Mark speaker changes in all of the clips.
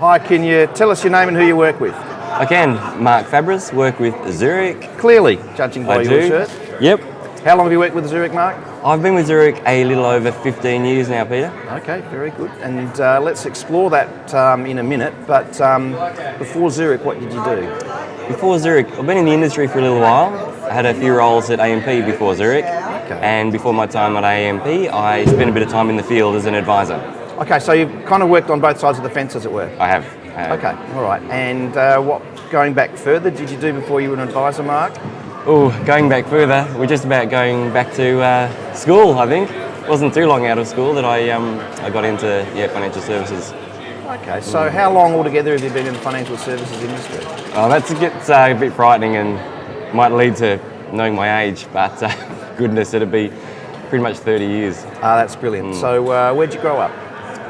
Speaker 1: Hi, can you tell us your name and who you work with?
Speaker 2: I can. Marc Fabris, work with Zurich.
Speaker 1: Clearly, judging by your shirt.
Speaker 2: Yep.
Speaker 1: How long have you worked with Zurich, Mark?
Speaker 2: I've been with Zurich a little over 15 years now, Peter.
Speaker 1: Okay, very good. And let's explore that in a minute. But before Zurich, what did you do?
Speaker 2: Before Zurich, I've been in the industry for a little while. I had a few roles at AMP before Zurich.
Speaker 1: Okay.
Speaker 2: And before my time at AMP, I spent a bit of time in the field as an advisor.
Speaker 1: Okay, so you've kind of worked on both sides of the fence, as it were.
Speaker 2: I have.
Speaker 1: Okay, all right. And what, going back further, did you do before you were an advisor, Mark?
Speaker 2: Oh, going back further, we're just about going back to school, I think. It wasn't too long out of school that I got into financial services.
Speaker 1: Okay, so how long altogether have you been in the financial services industry?
Speaker 2: Oh, that gets a bit frightening and might lead to knowing my age, but goodness, it'd be pretty much 30 years.
Speaker 1: That's brilliant. So where'd you grow up?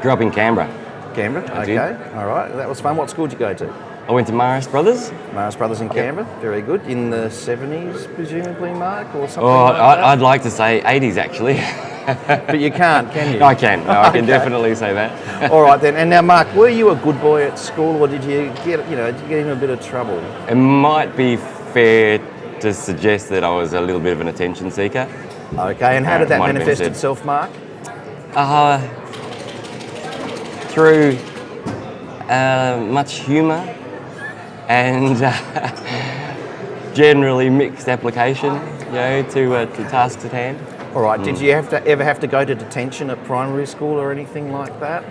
Speaker 2: Grew up in Canberra.
Speaker 1: Canberra, okay, all right, that was fun. What school did you go to?
Speaker 2: I went to Marist Brothers.
Speaker 1: Marist Brothers in Canberra, very good. In the 70s, presumably, Mark, or something
Speaker 2: like
Speaker 1: that?
Speaker 2: I'd like to say 80s, actually.
Speaker 1: But you can't, can you?
Speaker 2: No, I can. No, I can definitely say that.
Speaker 1: All right then. And now, Mark, were you a good boy at school, or did you get in a bit of trouble?
Speaker 2: It might be fair to suggest that I was a little bit of an attention seeker.
Speaker 1: Okay, and how did that manifest itself, Mark?
Speaker 2: Through much humour and generally mixed application, to tasks at hand.
Speaker 1: All right. Did you ever have to go to detention at primary school or anything like that?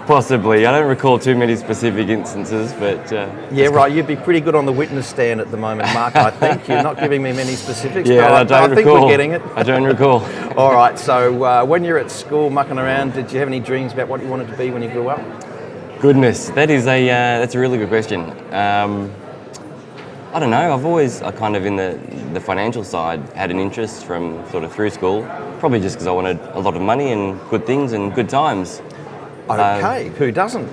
Speaker 2: Possibly. I don't recall too many specific instances, but...
Speaker 1: yeah, right. You'd be pretty good on the witness stand at the moment, Mark, I think. You're not giving me many specifics, but I think we're getting it.
Speaker 2: I don't recall.
Speaker 1: All right. So when you're at school mucking around, did you have any dreams about what you wanted to be when you grew up?
Speaker 2: Goodness, that's a really good question. I don't know. I've always kind of in the financial side had an interest from sort of through school, probably just because I wanted a lot of money and good things and good times.
Speaker 1: Okay, who doesn't?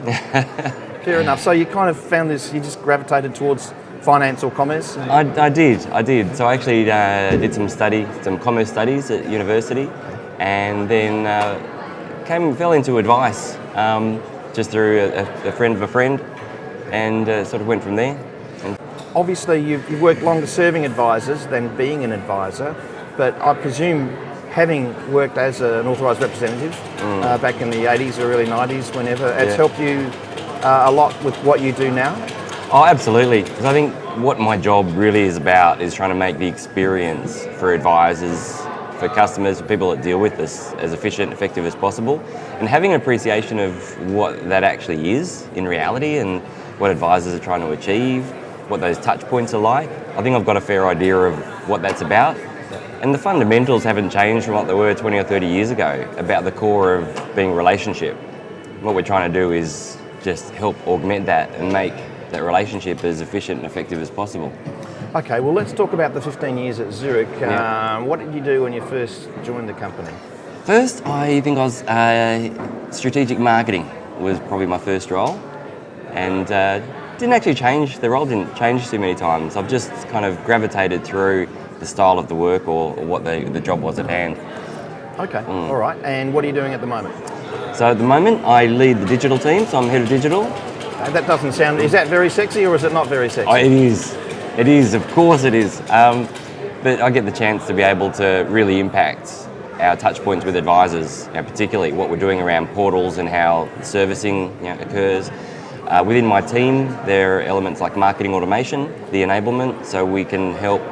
Speaker 1: Fair enough. So you kind of found this, you just gravitated towards finance or commerce?
Speaker 2: I did. So I actually did some commerce studies at university, and then fell into advice just through a friend of a friend, and sort of went from there.
Speaker 1: Obviously, you've worked longer serving advisors than being an advisor, but I presume having worked as an authorised representative back in the 80s or early 90s, whenever, it's helped you a lot with what you do now?
Speaker 2: Oh, absolutely. Because I think what my job really is about is trying to make the experience for advisors, for customers, for people that deal with us as efficient, effective as possible, and having an appreciation of what that actually is in reality and what advisors are trying to achieve, what those touch points are like. I think I've got a fair idea of what that's about. And the fundamentals haven't changed from what they were 20 or 30 years ago about the core of being a relationship. What we're trying to do is just help augment that and make that relationship as efficient and effective as possible.
Speaker 1: Okay, well let's talk about the 15 years at Zurich. What did you do when you first joined the company?
Speaker 2: First, I think I was strategic marketing was probably my first role, and didn't actually change. The role didn't change too many times. I've just kind of gravitated through the style of the work or what the job was at hand.
Speaker 1: Okay, all right. And what are you doing at the moment?
Speaker 2: So at the moment, I lead the digital team, so I'm head of digital.
Speaker 1: That doesn't sound, is that very sexy or is it not very sexy?
Speaker 2: It is, of course it is. But I get the chance to be able to really impact our touch points with advisors, particularly what we're doing around portals and how servicing occurs. Within my team, there are elements like marketing automation, the enablement, so we can help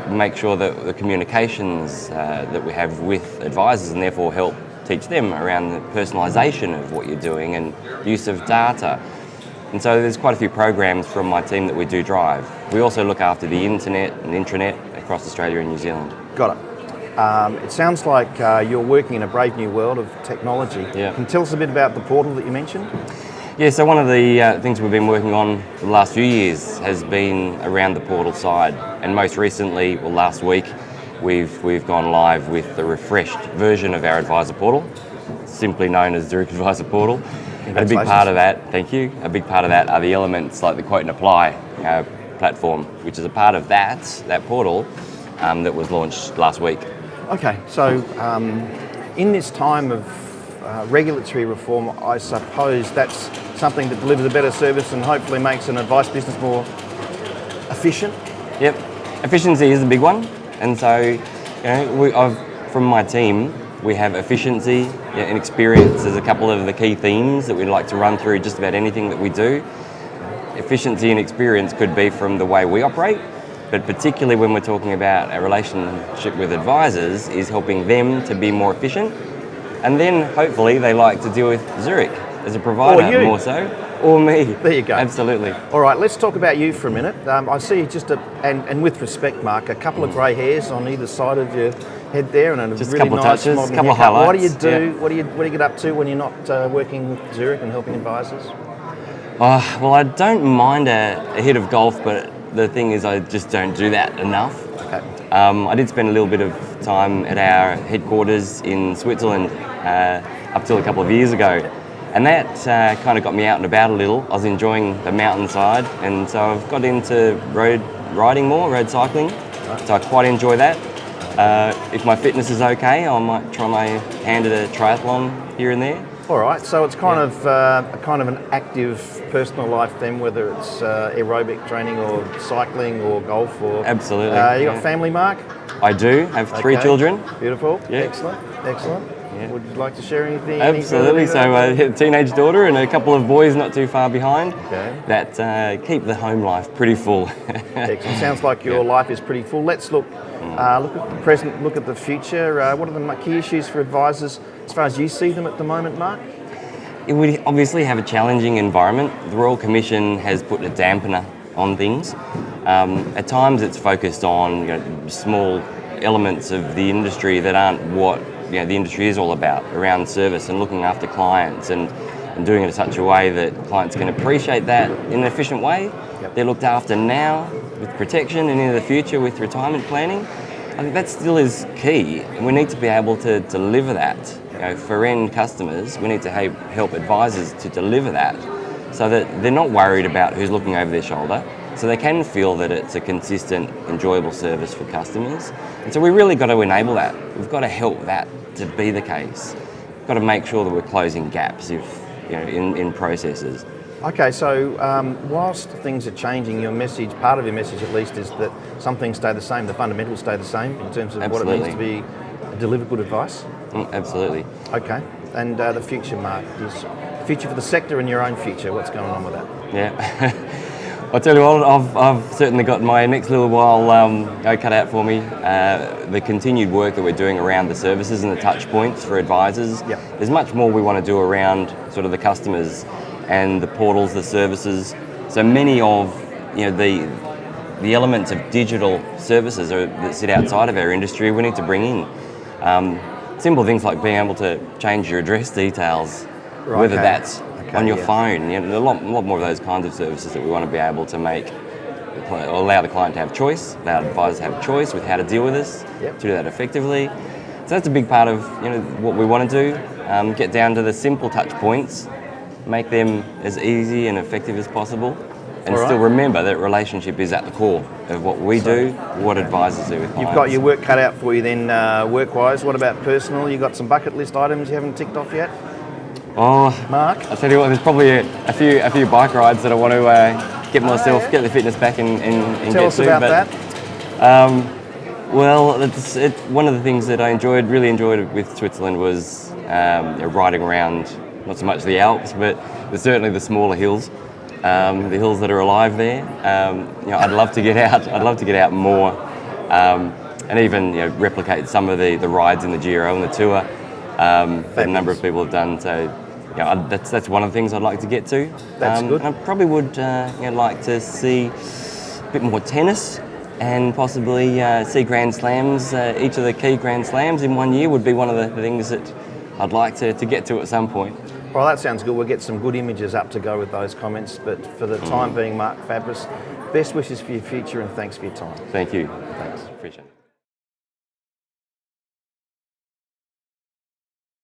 Speaker 2: make sure that the communications that we have with advisors and therefore help teach them around the personalisation of what you're doing and use of data. And so there's quite a few programs from my team that we do drive. We also look after the internet and intranet across Australia and New Zealand.
Speaker 1: Got it. It sounds like you're working in a brave new world of technology.
Speaker 2: Yeah.
Speaker 1: Can you tell us a bit about the portal that you mentioned?
Speaker 2: Yeah, so one of the things we've been working on for the last few years has been around the portal side. And most recently, last week, we've gone live with the refreshed version of our advisor portal, simply known as Zurich Advisor Portal. And a big part of that, thank you, a big part of that are the elements like the quote and apply platform, which is a part of that portal that was launched last week.
Speaker 1: Okay, so in this time of regulatory reform, I suppose that's something that delivers a better service and hopefully makes an advice business more efficient.
Speaker 2: Yep, efficiency is the big one, and so from my team, we have efficiency and experience as a couple of the key themes that we'd like to run through just about anything that we do. Efficiency and experience could be from the way we operate, but particularly when we're talking about our relationship with advisors, is helping them to be more efficient, and then hopefully they like to deal with Zurich as a provider
Speaker 1: or you.
Speaker 2: more so, or me.
Speaker 1: There you go.
Speaker 2: Absolutely.
Speaker 1: All right, let's talk about you for a minute. I see just and with respect, Mark, a couple of grey hairs on either side of your head there, and a
Speaker 2: just
Speaker 1: really
Speaker 2: a couple
Speaker 1: nice
Speaker 2: of touches,
Speaker 1: modern
Speaker 2: couple of
Speaker 1: haircut.
Speaker 2: highlights.
Speaker 1: What do you do?
Speaker 2: Yeah.
Speaker 1: What do you get up to when you're not working with Zurich and helping advisors?
Speaker 2: Well, I don't mind a hit of golf, but the thing is I just don't do that enough.
Speaker 1: Okay.
Speaker 2: I did spend a little bit of time at our headquarters in Switzerland up till a couple of years ago, and that kind of got me out and about a little. I was enjoying the mountainside, and so I've got into road riding more, road cycling, so I quite enjoy that. If my fitness is okay, I might try my hand at a triathlon here and there.
Speaker 1: All right, so it's kind of an active personal life then, whether it's aerobic training or cycling or golf or...
Speaker 2: Absolutely.
Speaker 1: You got family, Mark?
Speaker 2: I do. I have 3 children.
Speaker 1: Beautiful.
Speaker 2: Yeah.
Speaker 1: Excellent. Yeah. Would you like to share anything?
Speaker 2: Absolutely. So I have a teenage daughter and a couple of boys not too far behind.
Speaker 1: Okay.
Speaker 2: That keep the home life pretty full.
Speaker 1: Excellent. Sounds like your life is pretty full. Let's look at the present, look at the future. What are the key issues for advisors as far as you see them at the moment, Mark?
Speaker 2: We obviously have a challenging environment. The Royal Commission has put a dampener on things. At times it's focused on small elements of the industry that aren't what the industry is all about, around service and looking after clients and doing it in such a way that clients can appreciate that in an efficient way.
Speaker 1: Yep.
Speaker 2: They're looked after now with protection and in the future with retirement planning. I think that still is key, and we need to be able to deliver that. For end customers, we need to help advisors to deliver that so that they're not worried about who's looking over their shoulder, so they can feel that it's a consistent, enjoyable service for customers. And so we really got to enable that. We've got to help that to be the case. We've got to make sure that we're closing gaps in processes.
Speaker 1: Okay, so whilst things are changing, part of your message at least, is that some things stay the same, the fundamentals stay the same in terms of what it means to be deliver good advice?
Speaker 2: Absolutely.
Speaker 1: Okay, and the future, Mark, is the future for the sector and your own future. What's going on with that?
Speaker 2: Yeah. I'll tell you what, I've certainly got my next little while cut out for me. The continued work that we're doing around the services and the touch points for advisors.
Speaker 1: Yep.
Speaker 2: There's much more we want to do around sort of the customers and the portals, the services. So many of the elements of digital services that sit outside of our industry, we need to bring in. Simple things like being able to change your address details, whether that's on your phone. A lot more of those kinds of services that we want to be able to make, allow the client to have choice, allow advisors to have choice with how to deal with us, to do that effectively. So that's a big part of what we want to do. Get down to the simple touch points, make them as easy and effective as possible, and still remember that relationship is at the core of what we do, what advisors do with clients.
Speaker 1: You've got your work cut out for you then, work-wise. What about personal? You got some bucket list items you haven't ticked off yet?
Speaker 2: Oh,
Speaker 1: Mark?
Speaker 2: I'll tell you what, there's probably a few bike rides that I want to get myself, get the fitness back and
Speaker 1: Tell
Speaker 2: get
Speaker 1: us
Speaker 2: to.
Speaker 1: about that.
Speaker 2: Well, it's one of the things that I really enjoyed with Switzerland was riding around, not so much the Alps, but certainly the smaller hills, the hills that are alive there. I'd love to get out. I'd love to get out more, and even replicate some of the rides in the Giro and the Tour that a number of people have done. So that's one of the things I'd like to get to.
Speaker 1: That's good.
Speaker 2: I probably would like to see a bit more tennis. And possibly see Grand Slams, each of the key Grand Slams in one year would be one of the things that I'd like to get to at some point.
Speaker 1: Well, that sounds good. We'll get some good images up to go with those comments. But for the time being, Marc Fabris, best wishes for your future and thanks for your time.
Speaker 2: Thank you.
Speaker 1: Thanks.
Speaker 2: Appreciate it.